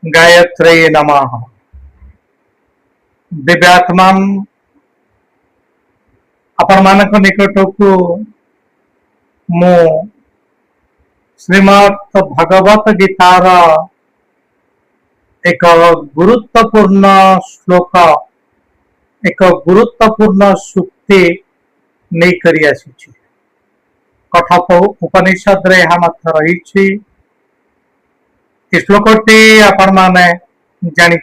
गायत्री नमः। दिव्यात्मा आपण मानक निकट को मु श्रीमद् भगवत गीतार एक गुरुत्वपूर्ण श्लोक एक गुरुत्वपूर्ण सूक्ति नहीं करी आसी कठोप उपनिषद रे यहाँ मत रही श्लोकटी आपण माने जानी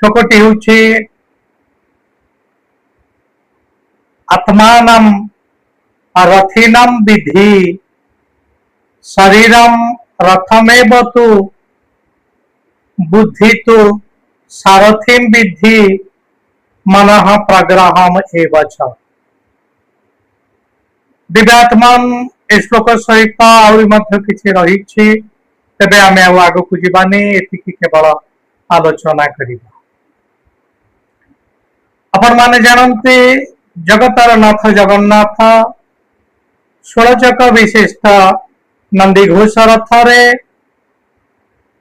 श्लोकटी हूँ आत्मानं रथिनं विधि शरीरं रथमेव तु बुद्धि तो सारथिं विद्धि मनः प्रग्रहम् एव च। दिव्यात्मान श्लोक सहित आहरी किसी रही तेरे आम आग को जावानी एतिकी केवल आलोचना करिबा। आपण माने जानते जगतर नाथ जगन्नाथ 16 चक विशिष्ट नंदीघोष रथरे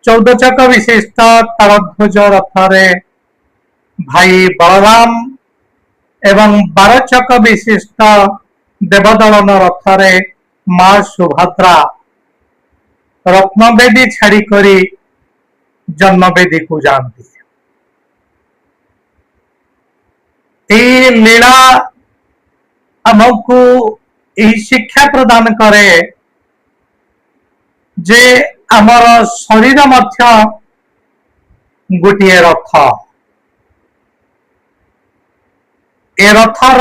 14 चक विशिष्ट तारध्वज रथरे भाई बलराम एवं 12 चक विशिष्ट देवदलन रथरे मां सुभद्रा रत्नवेदी छाड़ी करी जन्मवेदी को जानती। ये लीला हमको यही शिक्षा प्रदान करे जे आमर शरीर मध्य गोटे रथ ए रथर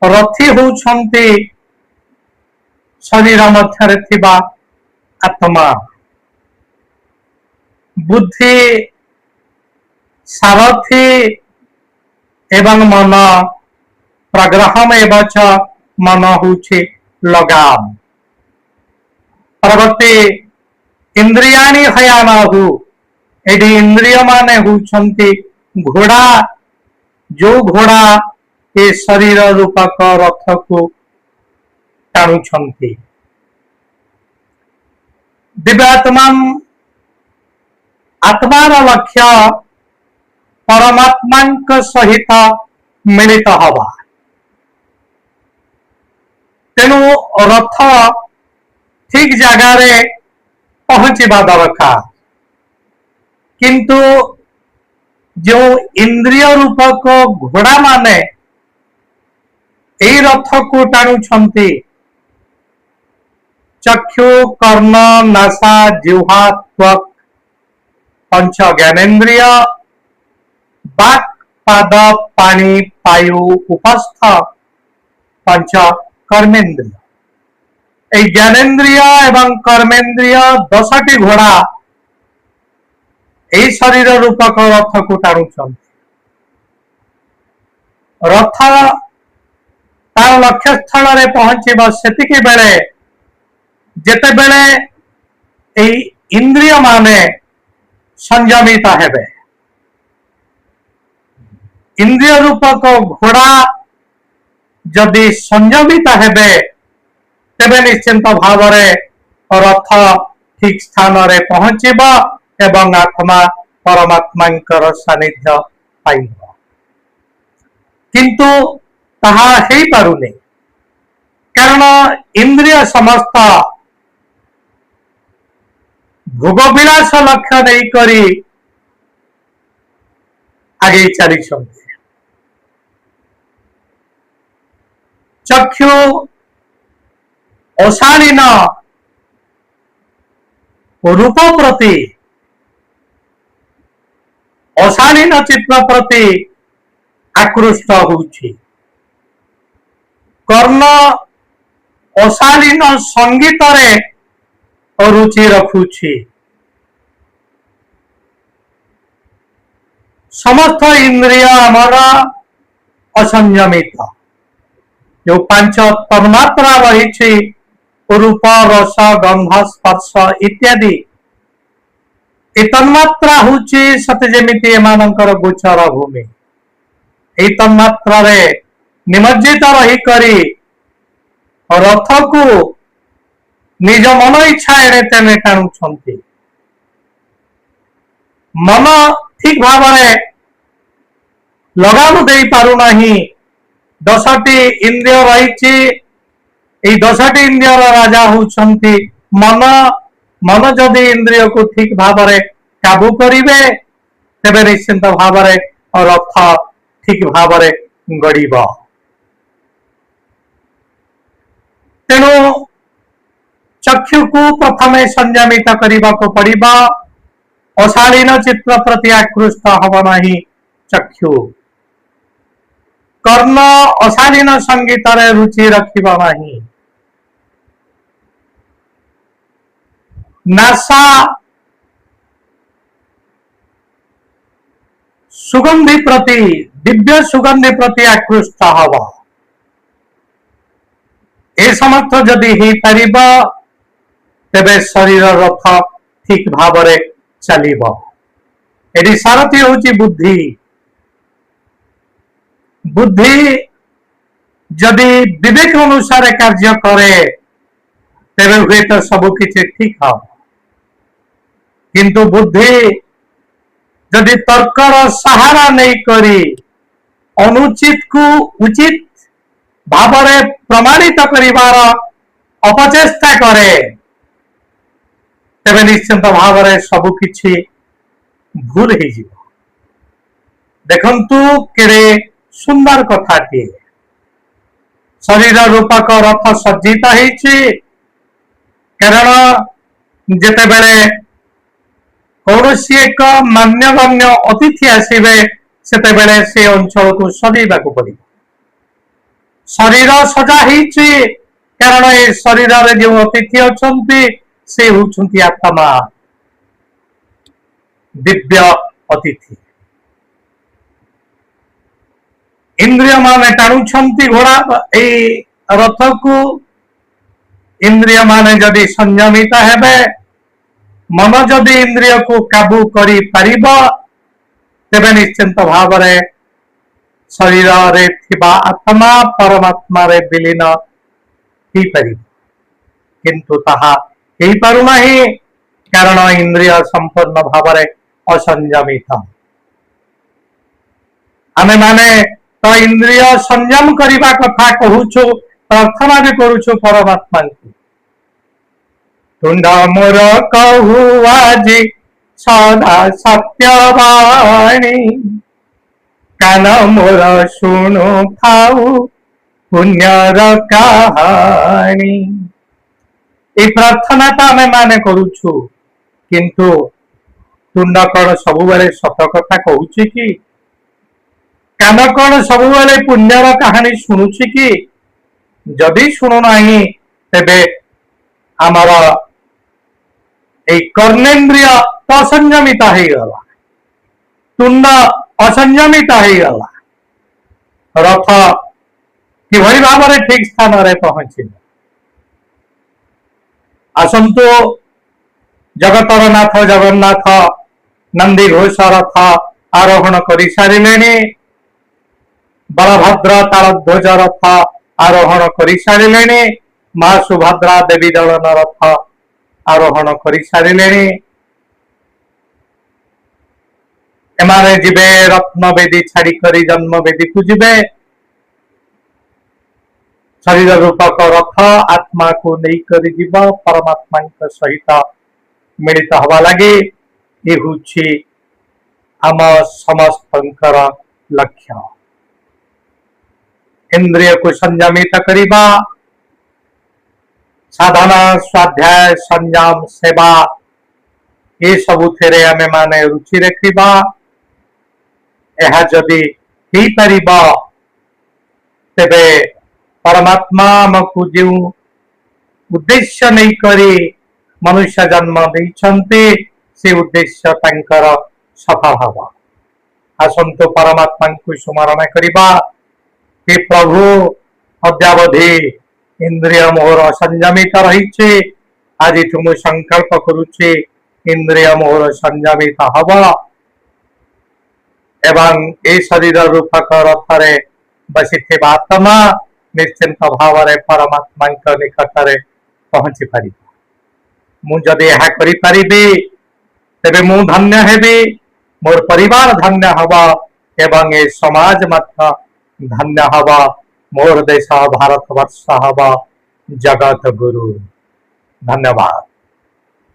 रथी होउछंती शरीर मध्य थिबा आत्मा बुद्धि सारथी एवं मन प्रग्रहम एवं च मन होउछि लगाम। परवर्ती इंद्रियाणि हयानाहु एडी इंद्रिय माने होउछंती घोड़ा जो घोड़ा ए शरीर रूपक रथ को टाणुछंती। दिव्यात्मान आत्मार लक्ष्य परमात्मा सहित मिलित हवा तेणु रथ ठीक जगार पहुंचवा दरकार किंतु जो इंद्रिय रूपक घोड़ा माने यही रथ को टाणुछंती चक्षु कर्ण नासा जिह्वा त्वक पंच ज्ञानेन्द्रिय बाक पाद पानी पायु उपस्थ पंच कर्मेन्द्रिय ज्ञानेन्द्रिय एवं कर्मेन्द्रिय 10टी घोड़ा यही शरीर रूपक रथ को टाणुछंती। रथ तार लक्ष्य स्थल रे पहुंचीबा सेतिकी बेले जेते बेले इंद्रिय माने संयमित हेबे इंद्रिय रूपक घोड़ा जदि संयमित हेबे तेबे निश्चिंत भाव रथ ठीक स्थान रे पहुंचीबा एवं आत्मा परमात्मा सानिध्य पाइब किंतु ताहा हेई पारुनी कारण इंद्रिय समस्त भोगविलास लक्ष्य नहीं करी आगे चली चक्षु अशालीन रूप प्रति अशालीन चित्र प्रति आकृष्ट होउछि। कर्ण अशालीन संगीत रे रुचि रखुछि। समस्त इंद्रिय आमर असंयमित जो 5 तन्मात्रा रही रूप रस गंध स्पर्श इत्यादि तन्मात्रा हूँ सते जेमिति एमानंकर गोचर भूमि ए तन्मात्रा रे निमज्जित रही करी रथ को निज मन इच्छा एणे तेणे टाणुछंती मन ठीक भाव लगाम दे पारुना 10टी इंद्रिय रही 10टी इंद्रिय राजा होउछंती मन। मन जदि इंद्रिय को ठीक भाव काबू करिवे तेबे निश्चिंत भाव रथ ठीक भाव गड़ब। तेणु चक्षु को प्रथम संयमित करने को पड़िबा। अशालीन चित्र प्रति आकृष्ट हब नहीं चक्षु। कर्ण अशालीन संगीत रे रुचि रखिबा नहीं। नासा सुगंधि प्रति दिव्य सुगंधि प्रति आकृष्ट हब। ए समर्थ जदि ही पारिबा तेबे शरीर रथ ठीक भाव चलिबो। एटी सारथी होची बुद्धि। बुद्धि जदि विवेक अनुसार कार्य करे तेबे हुए तो सब किछि ठीक हो। किंतु बुद्धि जदि तर्कर सहारा नहीं करी अनुचित को उचित भाव प्रमाणित करिवार अपचेष्टा करे तेबे निश्चिंत भाव सब किछि भूल हो जिवो। देखंतु केड़े सुंदर कथाटी। शरीर रूपक रथ सज्जित होइछि कारण जेतेबेले कौनसी एक मान्यगण्य अतिथि आसिबे सेतेबेले से अंचल को सजैबा को पड़िबो। शरीर सजा होइछि कारण ए शरीर रे जो अतिथि अछंती से होउछंती आत्मा दिव्य अतिथि। इंद्रिय माने टाणुछंती घोड़ा ए रथ को। इंद्रिय माने जदि संयमित हेबे मन जदि इंद्रिय को काबू करी पारिबो तेबे निश्चिंत भाव शरीर रे थिबा आत्मा परमात्मा रे विलीन ही पारिबो। किंतु ताहा हेई पारु नाही कारण इंद्रिय संपूर्ण भाव असंयमित। आमे माने तो इंद्रिय संयम करिबा कथा कहूछु प्रार्थना भी करूछु परमात्मा को। तुंडा मोर कहू आजी सदा सत्यवाणी कान मोर सुनु खाऊ पुण्यर कहानी। ये प्रार्थना तो आमे माने करूछु किंतु तुंड कौन सबुबले सत कथा कहूछि कि कान कौन सबुबले पुण्यर कहानी शुणुछि कि जदि शुणु नाही तेबे आमर ए कर्णेन्द्रिय असंयमित हो गला। तुंड असंयमित हो गला। रथ कि भाव में ठीक स्थान रे पहुंचे। आसंतु जगतर नाथ जगन्नाथ नंदी घोष रथ आरोहण कर सारे। बलभद्र तालध्वज रथ आरोहण कर सारे। मां सुभद्रा देवी दलन रथ आरोहण कर सारे। एमाने जिबे रत्न बेदी छाड़ी करी जन्म बेदी को जिबे। शरीर रूपक रथ आत्मा को नहीं करी जीव परमात्मा सहित मिलित हवा लगे। ये हुछि आम समस्तंकर लक्ष्य। इंद्रिय को संयमित करिबा साधना स्वाध्याय संयम सेवा ये सबुथिरे आमे माने रुचि रखिबा। यह जदि ही परिबा तेबे परमात्मा आमको जो उद्देश्य नहीं करी मनुष्य जन्म देइछन्ति से उद्देश्य तांकर सफल हवा। आसंतु परमात्मा को स्मरण करिबा कि प्रभु अद्यावधि इंद्रिय मोहर संयमित रही। आज तुम संकल्प करुचे इंद्रिय मोहर संयमित हब एवं ए शरीर रूपक रथरे बसी आत्मा निश्चिंत भाव परमात्मा निकट में पहुंची पारि। मुझे यह करी तेबे मु धन्य हेबी मोर परिवार धन्य हवा एवं ए समाज मध्य धन्य हवा मोर देश भारत वर्ष हवा जगत गुरु। धन्यवाद।